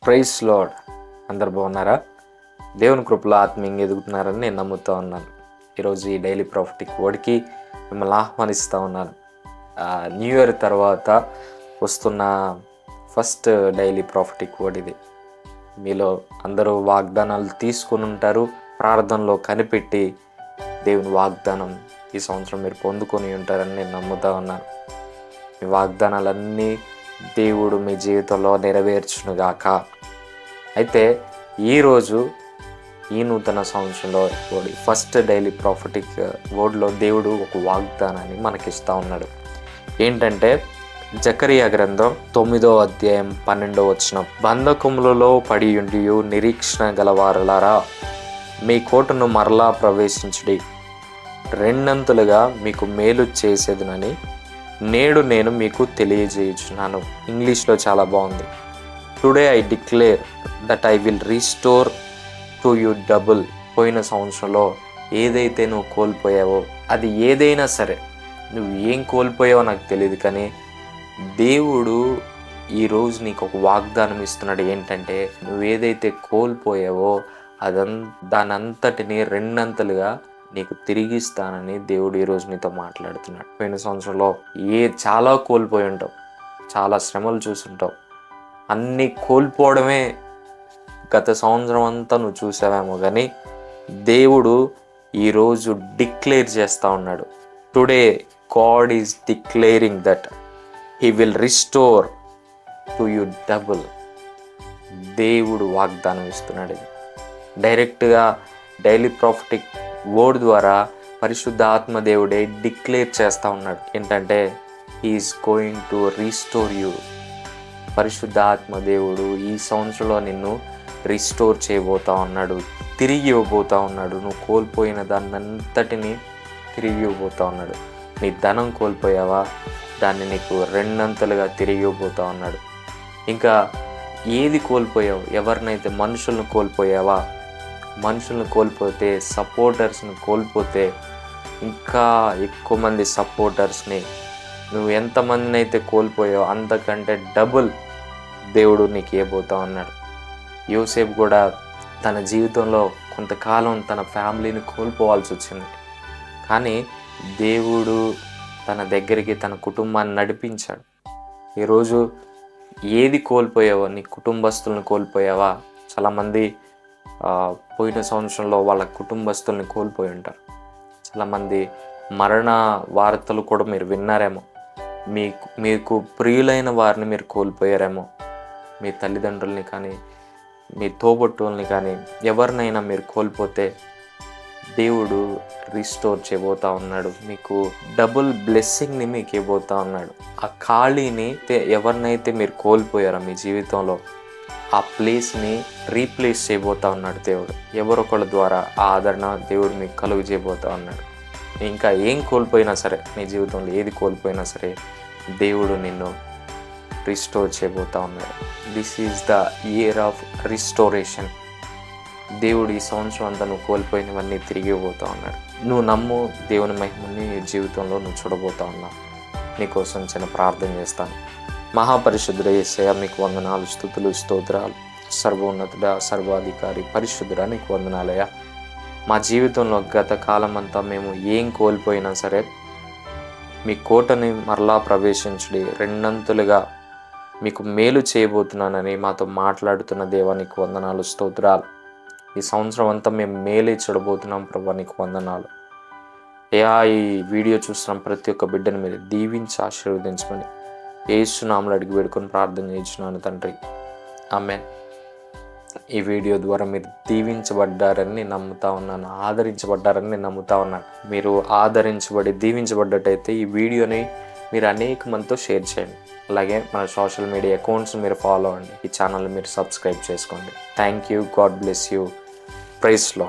Praise lord. అందరు బాగున్నారా? దేవుని కృపలో ఆత్మీయంగా ఎదుగుతున్నారని నేను నమ్ముతూ ఉన్నాను. ఈరోజు ఈ డైలీ ప్రాఫిటిక్ వర్డ్కి మిమ్మల్ని ఆహ్వానిస్తూ ఉన్నాను. న్యూ ఇయర్ తర్వాత వస్తున్న ఫస్ట్ డైలీ ప్రాఫిటిక్ వర్డ్ ఇది. మీలో అందరూ వాగ్దానాలు తీసుకుని ఉంటారు, ప్రార్థనలో కనిపెట్టి దేవుని వాగ్దానం ఈ సంవత్సరం మీరు పొందుకొని ఉంటారని నేను నమ్ముతూ ఉన్నాను. మీ వాగ్దానాలన్నీ దేవుడు మీ జీవితంలో నెరవేర్చునుగాక. అయితే ఈరోజు ఈ నూతన సంవత్సరంలో ఫస్ట్ డైలీ ప్రాఫిటిక్ వర్డ్లో దేవుడు ఒక వాగ్దానాన్ని మనకిస్తూ ఉన్నాడు. ఏంటంటే జకరియా గ్రంథం 9వ అధ్యాయం 12వ వచనం, బంధకములలో పడి ఉండి నిరీక్షణ గలవారలారా మీ కోటను మరలా ప్రవేశించుడి, రెండంతలుగా మీకు మేలు చేసేదనని నేడు నేను మీకు తెలియజేయుచున్నాను. ఇంగ్లీష్లో చాలా బాగుంది. Today I declare that I will restore to you double. పోయిన సంవత్సరంలో ఏదైతే నువ్వు కోల్పోయావో, అది ఏదైనా సరే, నువ్వు ఏం కోల్పోయావో నాకు తెలియదు, కానీ దేవుడు ఈరోజు నీకు ఒక వాగ్దానం ఇస్తున్నాడు. ఏంటంటే నువ్వు ఏదైతే కోల్పోయావో దానంతటిని రెండంతలుగా నీకు తిరిగిస్తానని దేవుడు ఈరోజు నీతో మాట్లాడుతున్నాడు. పోయిన సంవత్సరంలో చాలా కోల్పోయి ఉంటావు, చాలా శ్రమలు చూసుంటావు, అన్నీ కోల్పోవడమే గత సంవత్సరం అంతా నువ్వు చూసావేమో, కానీ దేవుడు ఈరోజు డిక్లేర్ చేస్తూ ఉన్నాడు. Today God is declaring that he will restore to you double. దేవుడు వాగ్దానం ఇస్తున్నాడు. ఇది డైరెక్ట్గా డైలీ ప్రాఫిటిక్ వర్డ్ ద్వారా పరిశుద్ధ ఆత్మదేవుడే డిక్లేర్ చేస్తూ ఉన్నాడు. ఏంటంటే he's going to restore you. పరిశుద్ధ ఆత్మదేవుడు ఈ సంవత్సరంలో నిన్ను రీస్టోర్ చేయబోతా ఉన్నాడు, తిరిగి ఇవ్వబోతా ఉన్నాడు. నువ్వు కోల్పోయిన దాన్నంతటిని తిరిగి ఇవ్వబోతా ఉన్నాడు. నీ ధనం కోల్పోయావా, దాన్ని నీకు రెండంతలుగా తిరిగి ఇవ్వబోతా ఉన్నాడు. ఇంకా ఏది కోల్పోయావు, ఎవరినైతే మనుషులను కోల్పోయావా, మనుషులను కోల్పోతే, సపోర్టర్స్ని కోల్పోతే, ఇంకా ఎక్కువ మంది సపోర్టర్స్ని, నువ్వు ఎంతమందిని అయితే కోల్పోయావో అంతకంటే డబుల్ దేవుడు నీకు ఇవ్వబోతా ఉన్నాడు. యోసేపు కూడా తన జీవితంలో కొంతకాలం తన ఫ్యామిలీని కోల్పోవాల్సి వచ్చింది, కానీ దేవుడు తన దగ్గరికి తన కుటుంబాన్ని నడిపించాడు. ఈరోజు ఏది కోల్పోయావో, నీ కుటుంబస్తులను కోల్పోయావా? చాలామంది పోయిన సంవత్సరంలో వాళ్ళ కుటుంబస్తుల్ని కోల్పోయి ఉంటారు. చాలామంది మరణ వార్తలు కూడా మీరు విన్నారేమో. మీకు ప్రియులైన వారిని మీరు కోల్పోయారేమో. మీ తల్లిదండ్రుల్ని కానీ, మీ తోబుట్టువుల్ని కానీ, ఎవరినైనా మీరు కోల్పోతే దేవుడు రీస్టోర్ చేయబోతా ఉన్నాడు. మీకు డబుల్ బ్లెస్సింగ్ని మీకు ఇవ్వబోతా ఉన్నాడు. ఆ ఖాళీని ఎవరినైతే మీరు కోల్పోయారో మీ జీవితంలో, ఆ ప్లేస్ని రీప్లేస్ చేయబోతా ఉన్నాడు దేవుడు. ఎవరొకళ్ళ ద్వారా ఆ ఆదరణ దేవుడు మీకు కలుగు చేయబోతా ఉన్నాడు. ఇంకా ఏం కోల్పోయినా సరే, నీ జీవితంలో ఏది కోల్పోయినా సరే, దేవుడు నిన్ను రిస్టోర్ చేయబోతా ఉన్నాడు. This is the year of restoration. దేవుడు ఈ సంవత్సరం అంతా నువ్వు కోల్పోయినవన్నీ తిరిగి ఇవ్వబోతా ఉన్నాడు. నువ్వు నమ్ము, దేవుని మహిమని నీ జీవితంలో నువ్వు చూడబోతా ఉన్నావు. నీకోసం చిన్న ప్రార్థన చేస్తాను. మహాపరిశుద్ధుడ యేసయ్య, మీకు వందనాలు, స్తుతులు, స్తోత్రాలు. సర్వోన్నతుడ, సర్వాధికారి, పరిశుద్ధుడ, నీకు వందనాలయ్యా. మా జీవితంలో గత కాలం అంతా మేము ఏం కోల్పోయినా సరే, మీ కోటని మరలా ప్రవేశించుడి, రెండంతులుగా మీకు మేలు చేయబోతున్నానని మాతో మాట్లాడుతున్న దేవా, నీకు వందనాలు, స్తోత్రాలు. ఈ సంవత్సరం అంతా మేము మేలే చూడబోతున్నాం ప్రభా, నీకు వందనాలు. ఈ వీడియో చూస్తున్నాం ప్రతి ఒక్క బిడ్డను మీరు దీవించి ఆశీర్వదించమని యేసు నామములో అడిగి వేడుకొని ప్రార్థన చేయించున్నాను తండ్రి, ఆమేన్. ఈ వీడియో ద్వారా మీరు దీవించబడ్డారని నేను నమ్ముతా ఉన్నాను, ఆదరించబడ్డారని నేను నమ్ముతా ఉన్నాను. మీరు ఆదరించబడి దీవించబడ్డట్టయితే ఈ వీడియోని మీరు అనేక మందితో షేర్ చేయండి. అలాగే మన సోషల్ మీడియా అకౌంట్స్ మీరు ఫాలో అవ్వండి. ఈ ఛానల్ని మీరు సబ్స్క్రైబ్ చేసుకోండి. Thank you. God bless you. Praise lord.